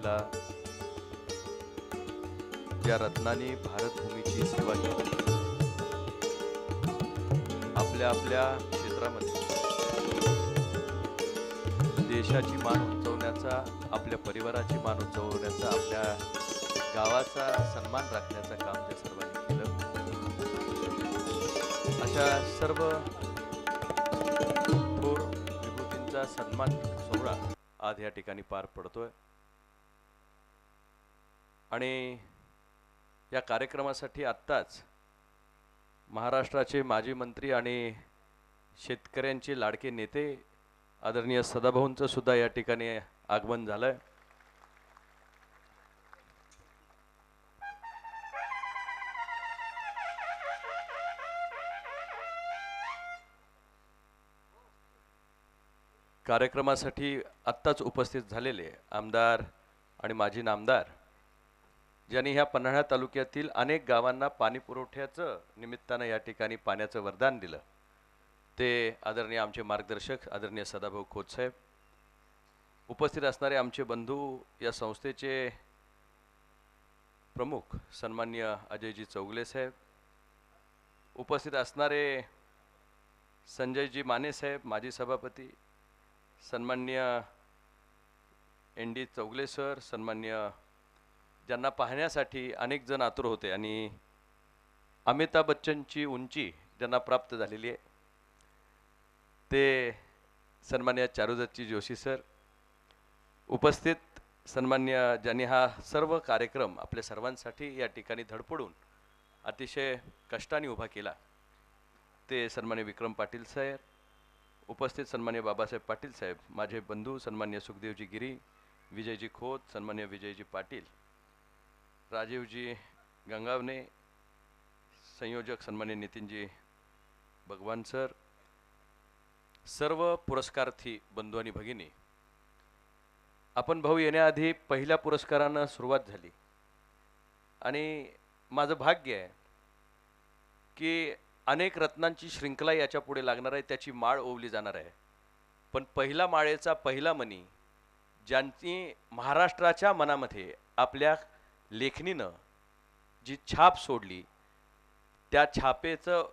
वेळेला ज्या रत्नांनी भारतभूमीची सेवा केली, आपल्या आपल्या क्षेत्रामध्ये देशाची मान उंचवण्याचा, आपल्या परिवाराची मान उंचवण्याचा, आपल्या गावाचा सन्मान राखण्याचं काम त्या सर्वांनी केलं. अशा सर्व थोर विभूतींचा सन्मान सोहळा आज या ठिकाणी पार पडतोय आणि या कार्यक्रमासाठी आत्ताच महाराष्ट्राचे माजी मंत्री आणि शेतकऱ्यांचे लाडके नेते आदरणीय सदाभाऊंचं सुद्धा या ठिकाणी आगमन झालंय. कार्यक्रमासाठी आत्ताच उपस्थित झालेले आमदार आणि माजी नामदार ज्यांनी ह्या पन्हाळा तालुक्यातील अनेक गावांना पाणी पुरवठ्याचं निमित्तानं या ठिकाणी पाण्याचं वरदान दिलं, ते आदरणीय आमचे मार्गदर्शक आदरणीय सदाभाऊ खोत साहेब, उपस्थित असणारे आमचे बंधू या संस्थेचे प्रमुख सन्माननीय अजयजी चौगले साहेब, उपस्थित असणारे संजयजी माने साहेब माजी सभापती, सन्माननीय ND चौगले सर, सन्माननीय ज्यांना पाहण्यासाठी अनेक जण आतुर होते आणि अमिताभ बच्चनची उंची ज्यांना प्राप्त झालेली आहे ते सन्माननीय चारुदत्तजी जोशी सर, उपस्थित सन्माननीय ज्यांनी हा सर्व कार्यक्रम आपल्या सर्वांसाठी या ठिकाणी धडपडून अतिशय कष्टाने उभा केला ते सन्माननीय विक्रम पाटील साहेब, उपस्थित सन्माननीय बाबासाहेब पाटील साहेब, माझे बंधू सन्माननीय सुखदेवजी गिरी, विजयजी खोत, सन्माननीय विजयजी पाटील, राजीवजी गंगावणे, संयोजक सन्माननीय नितीनजी भगवान सर, सर्व पुरस्कारार्थी बंधू आणि भगिनी, आपण भाऊ येण्याआधी पहिल्या पुरस्कारानं सुरुवात झाली आणि माझं भाग्य आहे की अनेक रत्नांची श्रृंखला याच्या पुढे लागणार आहे, त्याची माळ ओवली जाणार आहे. पण पहिला माळेचा पहिला मनी ज्यांनी महाराष्ट्राच्या मनामध्ये आपल्या लेखणीनं जी छाप सोडली, त्या छापेचं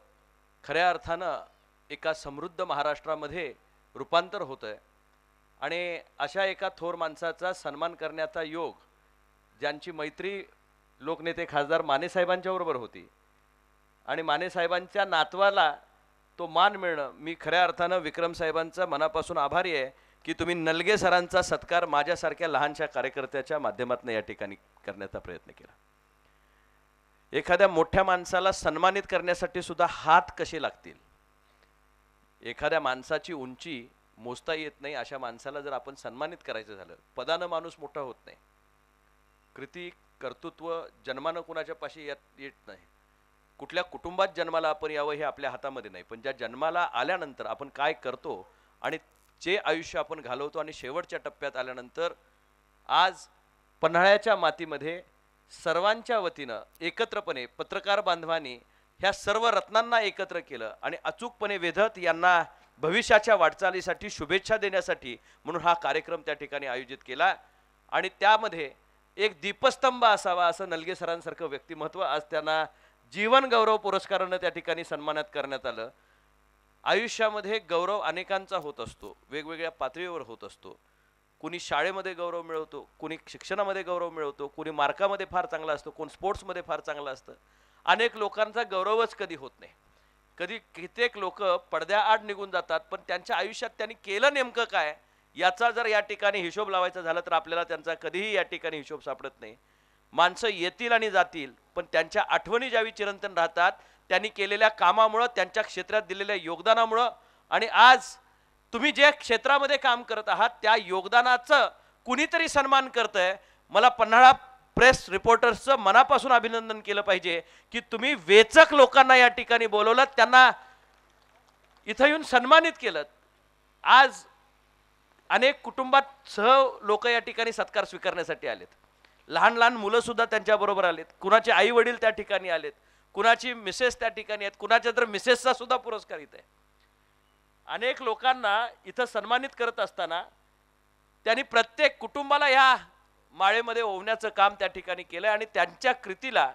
खऱ्या अर्थानं एका समृद्ध महाराष्ट्रामध्ये रूपांतर होतं आहे आणि अशा एका थोर माणसाचा सन्मान करण्याचा योग ज्यांची मैत्री लोकनेते खासदार माने साहेबांच्या बरोबर होती आणि माने साहेबांच्या नातवाला तो मान मिळणं, मी खऱ्या अर्थानं विक्रम साहेबांचा मनापासून आभारी आहे की तुम्ही नलगे सरांचा सत्कार माझ्यासारख्या लहानशा कार्यकर्त्याच्या माध्यमातून या ठिकाणी करण्याचा प्रयत्न केला. एखाद्या मोठ्या माणसाला सन्मानित करण्यासाठी सुद्धा हात कसे लागतील, एखाद्या माणसाची उंची मोजता येत नाही, अशा माणसाला जर आपण सन्मानित करायचं झालं, पदानं माणूस मोठा होत नाही, कृती कर्तृत्व जन्मानं कुणाच्या पाशी येत नाही, कुठल्या कुटुंबात जन्माला आपण यावं हे आपल्या हातामध्ये नाही, पण ज्या जन्माला आल्यानंतर आपण काय करतो आणि जे आयुष्य आपण घालवतो आणि शेवटच्या टप्प्यात आल्यानंतर आज पन्हाळ्याच्या मातीमध्ये सर्वांच्या वतीनं एकत्रपणे पत्रकार बांधवांनी ह्या सर्व रत्नांना एकत्र केलं आणि अचूकपणे वेधत यांना भविष्याच्या वाटचालीसाठी शुभेच्छा देण्यासाठी म्हणून हा कार्यक्रम त्या ठिकाणी आयोजित केला आणि त्यामध्ये एक दीपस्तंभ असावा असं नलगे सरांसारखं व्यक्तिमत्व आज त्यांना जीवन गौरव पुरस्कारानं त्या ठिकाणी सन्मानित करण्यात आलं. आयुष्यामध्ये गौरव अनेकांचा होत असतो, वेगवेगळ्या पातळीवर होत असतो. कुणी शाळेमध्ये गौरव मिळवतो, कुणी शिक्षणामध्ये गौरव मिळवतो, कुणी मार्कामध्ये फार चांगला असतो, कोण स्पोर्ट्समध्ये फार चांगलं असतं. अनेक लोकांचा गौरवच कधी होत नाही. कधी कित्येक लोक पडद्याआड निघून जातात, पण त्यांच्या आयुष्यात त्यांनी केलं नेमकं काय याचा जर या ठिकाणी हिशोब लावायचा झाला तर आपल्याला त्यांचा कधीही या ठिकाणी हिशोब सापडत नाही. माणसं येतील आणि जातील, पण त्यांच्या आठवणी ज्यावेळी चिरंतन राहतात त्यांनी केलेल्या कामामुळं, त्यांच्या क्षेत्रात दिलेल्या योगदानामुळं आणि आज तुम्ही जे क्षेत्रामध्ये काम करत आहात त्या योगदानाचं कुणीतरी सन्मान करतंय. मला पन्हाळा प्रेस रिपोर्टर्सचं मनापासून अभिनंदन केलं पाहिजे की तुम्ही वेचक लोकांना या ठिकाणी बोलवलं, त्यांना इथं येऊन सन्मानित केलं. आज अनेक कुटुंबात सह लोक या ठिकाणी सत्कार स्वीकारण्यासाठी आलेत, लहान लहान मुलं सुद्धा त्यांच्याबरोबर आलेत, कुणाचे आई वडील त्या ठिकाणी आलेत, कुणाची मिसेस त्या ठिकाणी आहेत, कुणाच्या तर मिसेसचा सुद्धा पुरस्कार इथे आहे. अनेक लोकांना इथं सन्मानित करत असताना त्यांनी प्रत्येक कुटुंबाला या माळेमध्ये ओवण्याचं काम त्या ठिकाणी केलं आणि त्यांच्या कृतीला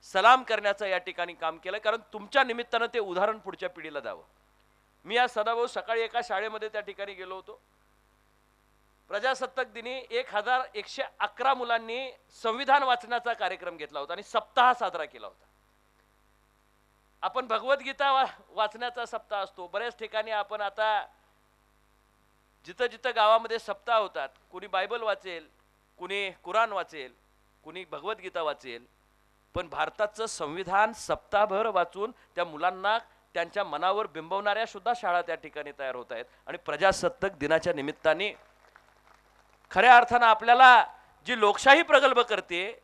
सलाम करण्याचं या ठिकाणी काम केलं, कारण तुमच्या निमित्तानं ते उदाहरण पुढच्या पिढीला द्यावं. मी आज सदाभाऊ सकाळी एका शाळेमध्ये त्या ठिकाणी गेलो होतो. प्रजासत्ताक दिनी 1111 मुलांनी संविधान वाचण्याचा कार्यक्रम घेतला होता आणि सप्ताह साजरा केला होता. आपण भगवद्गीता वाचण्याचा सप्ताह असतो. बऱ्याच ठिकाणी आपण आता जिथं जिथं गावामध्ये सप्ताह होतात, कुणी बायबल वाचेल, कुणी कुराण वाचेल, कुणी भगवद्गीता वाचेल, पण भारताचं संविधान सप्ताहभर वाचून त्या मुलांना त्यांच्या मनावर बिंबवणाऱ्या सुद्धा शाळा त्या ठिकाणी तयार होत आहेत. आणि प्रजासत्ताक दिनाच्या निमित्ताने खऱ्या अर्थानं आपल्याला जी लोकशाही प्रगल्भ करते,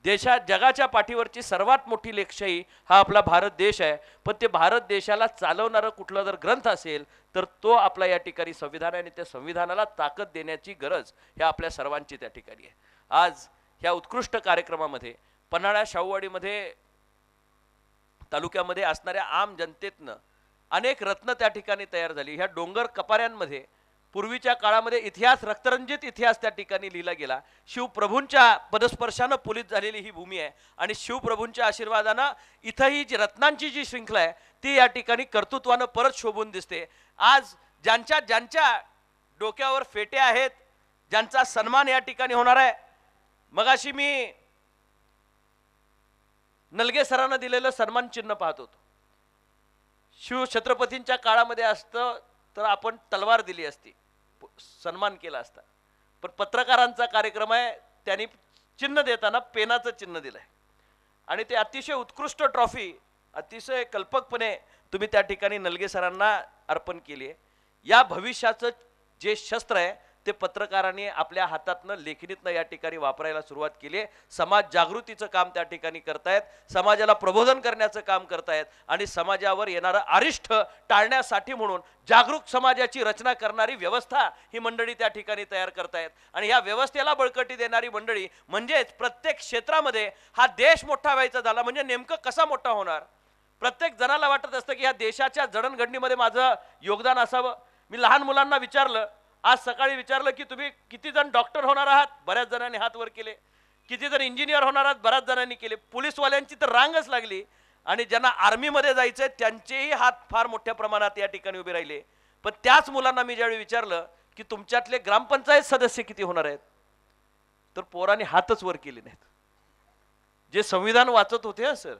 जगाच्या पाठीवरची सर्वात मोठी लोकशाही हा आपला भारत देश आहे. पण ते भारत देशाला चालवणारं कुठलं जर ग्रंथ असेल तर तो आपला या ठिकाणी संविधान आहे आणि त्या संविधानाला ताकद देण्याची गरज ह्या आपल्या सर्वांची त्या ठिकाणी आहे. आज ह्या उत्कृष्ट कार्यक्रमामध्ये पन्हाळा शाहूवाडीमध्ये तालुक्यामध्ये असणाऱ्या आम जनतेतनं अनेक रत्न त्या ठिकाणी तयार झाली. ह्या डोंगर कपाऱ्यांमध्ये पूर्वीच्या काळामध्ये इतिहास, रक्तरंजित इतिहास त्या ठिकाणी लिहिला गेला. शिवप्रभूंच्या पदस्पर्शानं पुलित झालेली ही भूमी आहे आणि शिवप्रभूंच्या आशीर्वादानं इथंही जी रत्नांची जी शृंखला आहे ती या ठिकाणी कर्तृत्वानं परत शोभून दिसते. आज ज्यांच्या ज्यांच्या डोक्यावर फेटे आहेत, ज्यांचा सन्मान या ठिकाणी होणार आहे. मगाशी मी नलगे सरांना दिलेलं सन्मान चिन्ह पाहत होतो. शिवछत्रपतींच्या काळामध्ये असतं तर आपण तलवार दिली असती, सन्मान केला असता. पण पत्रकारांचा कार्यक्रम आहे, त्यांनी चिन्ह देताना पेनाचं चिन्ह दिलंय आणि ते अतिशय उत्कृष्ट ट्रॉफी अतिशय कल्पकपणे तुम्ही त्या ठिकाणी नलगे सरांना अर्पण केली आहे. या भविष्याचं जे शस्त्र आहे ते पत्रकारांनी आपल्या हातातनं लेखणीतनं या ठिकाणी वापरायला सुरुवात केली आहे. समाज जागृतीचं काम त्या ठिकाणी करतायत, समाजाला प्रबोधन करण्याचं काम करतायत आणि समाजावर येणारं अरिष्ट टाळण्यासाठी म्हणून जागरूक समाजाची रचना करणारी व्यवस्था ही मंडळी त्या ठिकाणी तयार करतायत. आणि ह्या व्यवस्थेला बळकटी देणारी मंडळी म्हणजेच प्रत्येक क्षेत्रामध्ये हा देश मोठा व्हायचा झाला म्हणजे नेमकं कसा मोठा होणार. प्रत्येक जणाला वाटत असतं की ह्या देशाच्या जडणघडणीमध्ये माझं योगदान असावं. मी लहान मुलांना विचारलं, आज सकाळी विचारलं की तुम्ही किती जण डॉक्टर होणार आहात, बऱ्याच जणांनी हात वर केले. किती जण इंजिनियर होणार आहात, बऱ्याच जणांनी केले. पोलीसवाल्यांची तर रांगच लागली आणि ज्यांना आर्मीमध्ये जायचंय त्यांचेही हात फार मोठ्या प्रमाणात या ठिकाणी उभे राहिले. पण त्याच मुलांना मी ज्यावेळी विचारलं की तुमच्यातले ग्रामपंचायत सदस्य किती होणार आहेत, तर पोरांनी हातच वर केले नाहीत. जे संविधान वाचत होते सर,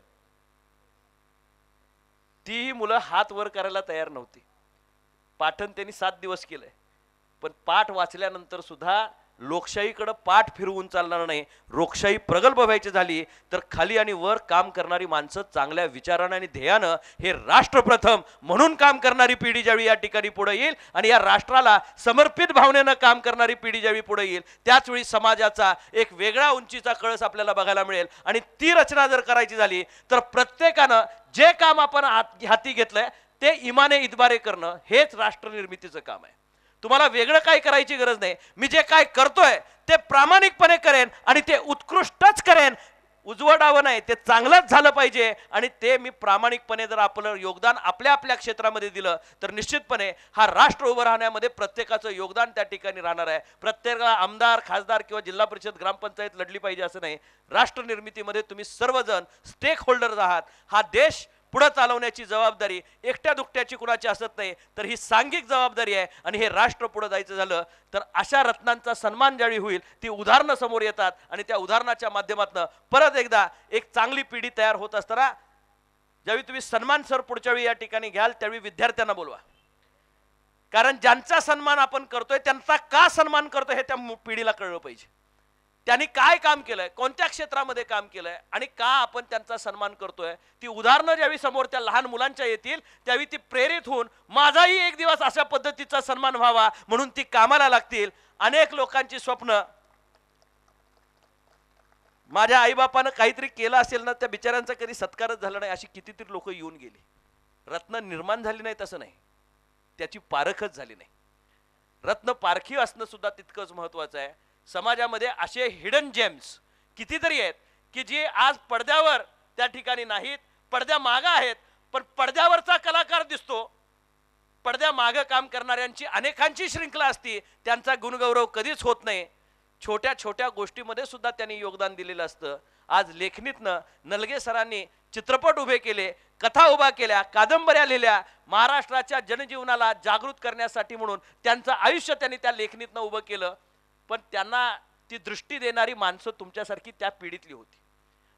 तीही मुलं हात वर करायला तयार नव्हती. पाठण त्यांनी 7 दिवस केलंय, पण पाठ वाचल्यानंतर सुद्धा लोकशाहीकडे पाठ फिरवून चालणार नाही. लोकशाही प्रगल्भ व्हायची झाली तर खाली आणि वर काम करणारी माणसं चांगल्या विचारानं आणि ध्येयानं हे राष्ट्र प्रथम म्हणून काम करणारी पिढी ज्यावेळी या ठिकाणी पुढे येईल आणि या राष्ट्राला समर्पित भावनेनं काम करणारी पिढी ज्यावेळी पुढे येईल त्याच वेळी समाजाचा एक वेगळा उंचीचा कळस आपल्याला बघायला मिळेल. आणि ती रचना जर करायची झाली तर प्रत्येकानं जे काम आपण हाती घेतलंय ते इमाने इतबारे करणं हेच राष्ट्र निर्मितीचं काम आहे. तुम्हाला वेगळं काय करायची गरज नाही. मी जे काय करतोय ते प्रामाणिकपणे करेन आणि ते उत्कृष्टच करेन. उजवडावं नाही, ते चांगलंच झालं पाहिजे आणि ते मी प्रामाणिकपणे जर आपलं योगदान आपल्या आपल्या क्षेत्रामध्ये दिलं तर निश्चितपणे हा राष्ट्र उभं राहण्यामध्ये प्रत्येकाचं योगदान त्या ठिकाणी राहणार आहे. प्रत्येकाला आमदार, खासदार किंवा जिल्हा परिषद, ग्रामपंचायत लढली पाहिजे असं नाही. राष्ट्र निर्मितीमध्ये तुम्ही सर्वजण स्टेक होल्डर आहात. हा देश पुढे चालवण्याची जबाबदारी एकट्या दुकट्याची कुणाची असत नाही, तर ही सांघिक जबाबदारी आहे. आणि हे राष्ट्र पुढे जायचं झालं तर अशा रत्नांचा सन्मान ज्यावेळी होईल ती उदाहरणं समोर येतात आणि त्या उदाहरणाच्या माध्यमातून परत एकदा एक चांगली पिढी तयार होत असताना ज्यावेळी तुम्ही सन्मान सर पुढच्या वेळी या ठिकाणी घ्याल त्यावेळी विद्यार्थ्यांना बोलवा. कारण ज्यांचा सन्मान आपण करतोय त्यांचा का सन्मान करतोय हे त्या पिढीला कळलं पाहिजे. त्यांनी काय काम केलंय, कोणत्या क्षेत्रामध्ये काम केलंय आणि का आपण त्यांचा सन्मान करतोय. ती उदाहरणं ज्यावेळी समोर त्या लहान मुलांच्या येतील त्यावेळी ती प्रेरित होऊन माझाही एक दिवस अशा पद्धतीचा सन्मान व्हावा म्हणून ती कामाला लागतील. अनेक लोकांची स्वप्न, माझ्या आईबापानं काहीतरी केलं असेल ना त्या बिचाऱ्यांचा कधी सत्कारच झाला नाही अशी कितीतरी लोक येऊन गेली. रत्न निर्माण झाली नाही तसं नाही, त्याची पारखच झाली नाही. रत्न पारखी असणं सुद्धा तितकंच महत्वाचं आहे. समाजामध्ये असे हिडन जेम्स कितीतरी आहेत की जे आज पडद्यावर त्या ठिकाणी नाहीत, पडद्या मागं आहेत. पण पडद्यावरचा कलाकार दिसतो, पडद्या मागं काम करणाऱ्यांची अनेकांची श्रृंखला असती, त्यांचा गुणगौरव कधीच होत नाही. छोट्या छोट्या गोष्टीमध्ये सुद्धा त्यांनी योगदान दिलेलं असतं. आज लेखणीतनं नलगे सरांनी चित्रपट उभे केले, कथा उभा केल्या, कादंबऱ्या लिहिल्या, महाराष्ट्राच्या जनजीवनाला जागृत करण्यासाठी म्हणून त्यांचं आयुष्य त्यांनी त्या लेखणीतनं उभं केलं. पण त्यांना ती दृष्टी देणारी माणसं तुमच्यासारखी त्या पिढीतली होती.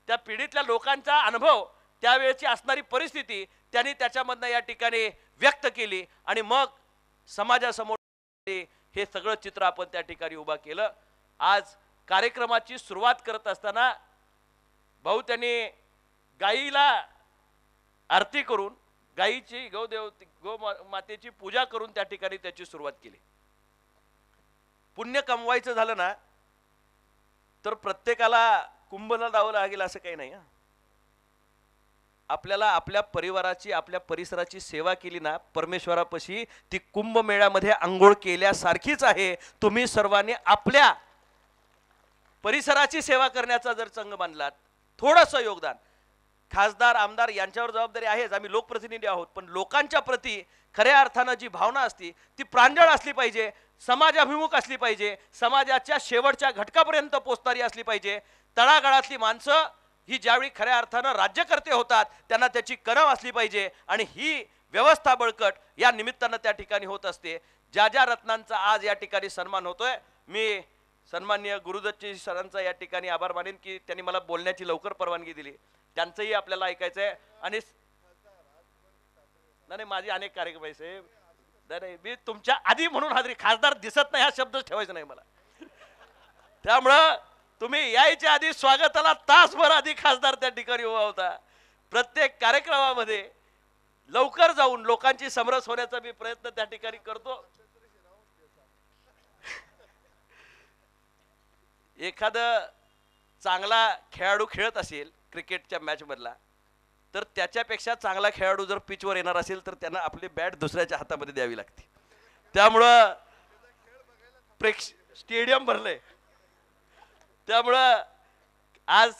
त्या पिढीतल्या लोकांचा अनुभव, त्यावेळेची असणारी परिस्थिती त्यांनी त्याच्यामधनं या ठिकाणी व्यक्त केली आणि मग समाजासमोर हे सगळं चित्र आपण त्या ठिकाणी उभा केलं. आज कार्यक्रमाची सुरुवात करत असताना भाऊ त्यांनी गाईला आरती करून, गाईची गो मातेची पूजा करून त्या ठिकाणी त्याची सुरुवात केली. पुण्य कमवायचं झालं ना तर प्रत्येकाला कुंभला जावं लागेल असं काही नाही. आपल्याला आपल्या परिवाराची, आपल्या परिसराची सेवा केली ना, परमेश्वरापाशी ती कुंभमेळ्यामध्ये आंघोळ केल्यासारखीच आहे. तुम्ही सर्वांनी आपल्या परिसराची सेवा करण्याचा जर चंग बांधलात, थोडंसं योगदान, खासदार आमदार यांच्यावर जबाबदारी आहेच, आम्ही लोकप्रतिनिधी आहोत, पण लोकांच्या प्रती खऱ्या अर्थानं जी भावना असती ती प्रांजळ असली पाहिजे, समाजाभिमुख असली पाहिजे, समाजाच्या शेवटच्या घटकापर्यंत पोचणारी असली पाहिजे. तळागाळातली माणसं ही ज्यावेळी खऱ्या अर्थानं राज्यकर्ते होतात त्यांना त्याची कणव असली पाहिजे आणि ही व्यवस्था बळकट या निमित्तानं त्या ठिकाणी होत असते. ज्या ज्या रत्नांचा आज या ठिकाणी सन्मान होतोय, मी सन्माननीय गुरुदत्तजी सरांचा या ठिकाणी आभार मानेन की त्यांनी मला बोलण्याची लवकर परवानगी दिली. त्यांचंही आपल्याला ऐकायचं आहे. आणि नाही, माझी अनेक कार्यक्रम आहे साहेब. नाही, मी तुमच्या आधी म्हणून हाजरी, खासदार दिसत नाही हा शब्द ठेवायचा नाही मला. त्यामुळं तुम्ही यायच्या आधी स्वागताला तासभर आधी खासदार त्या ठिकाणी उभा होता. प्रत्येक कार्यक्रमामध्ये लवकर जाऊन लोकांची समरस होण्याचा मी प्रयत्न त्या ठिकाणी करतो. एखादं चांगला खेळाडू खेळत असेल क्रिकेटच्या मॅच मधला, तर त्याच्यापेक्षा चांगला खेळाडू जर पिचवर येणार असेल तर त्यांना आपली बॅट दुसऱ्याच्या हातामध्ये द्यावी लागते. त्यामुळं स्टेडियम भरलंय. त्यामुळं आज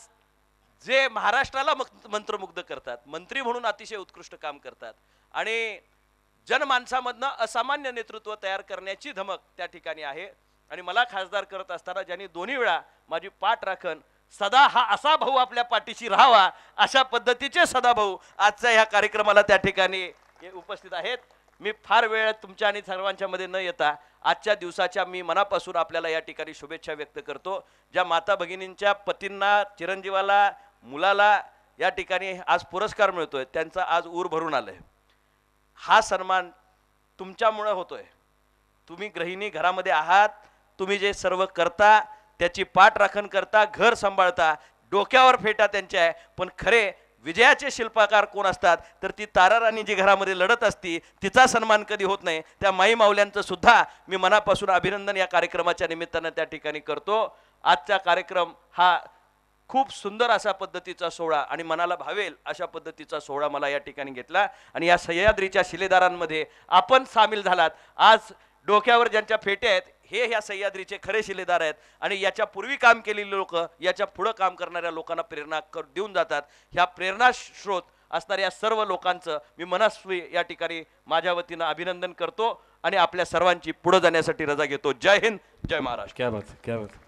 जे महाराष्ट्राला मंत्रमुग्ध करतात, मंत्री म्हणून अतिशय उत्कृष्ट काम करतात आणि जनमानसामधनं असामान्य नेतृत्व तयार करण्याची धमक त्या ठिकाणी आहे. आणि मला खासदार करत असताना ज्यांनी दोन्ही वेळा माझी पाठ राखण, सदा हा असा भाऊ आपल्या पाठीशी राहावा, अशा पद्धतीचे सदाभाऊ आजच्या ह्या कार्यक्रमाला त्या ठिकाणी उपस्थित आहेत. मी फार वेळ तुमच्या आणि सर्वांच्या मध्ये न येता आजच्या दिवसाच्या मी मनापासून आपल्याला या ठिकाणी शुभेच्छा व्यक्त करतो. ज्या माता भगिनींच्या पतींना, चिरंजीवाला, मुलाला या ठिकाणी आज पुरस्कार मिळतोय, त्यांचा आज ऊर भरून आलंय. हा सन्मान तुमच्यामुळे होतोय. तुम्ही गृहिणी घरामध्ये आहात, तुम्ही जे सर्व करता त्याची पाठ राखण करता, घर सांभाळता, डोक्यावर फेटा त्यांच्या आहे. पण खरे विजयाचे शिल्पकार कोण असतात तर ती तारा राणी जी घरामध्ये लढत असती, तिचा सन्मान कधी होत नाही. त्या माई माऊल्यांचं सुद्धा मी मनापासून अभिनंदन या कार्यक्रमाच्या निमित्तानं त्या ठिकाणी करतो. आजचा कार्यक्रम हा खूप सुंदर अशा पद्धतीचा सोहळा आणि मनाला भावेल अशा पद्धतीचा सोहळा मला या ठिकाणी घेतला आणि या सह्याद्रीच्या शिलेदारांमध्ये आपण सामील झालात. आज डोक्यावर ज्यांच्या फेटे आहेत हे ह्या सह्याद्रीचे खरे शिलेदार आहेत आणि याच्या पूर्वी काम केलेली लोक याच्या पुढे काम करणाऱ्या लोकांना प्रेरणा देऊन जातात. ह्या प्रेरणा स्रोत असणाऱ्या सर्व लोकांचं मी मनस्वी या ठिकाणी माझ्या वतीनं अभिनंदन करतो आणि आपल्या सर्वांची पुढे जाण्यासाठी रजा घेतो. जय हिंद, जय महाराष्ट्र. क्या बात, क्या बात.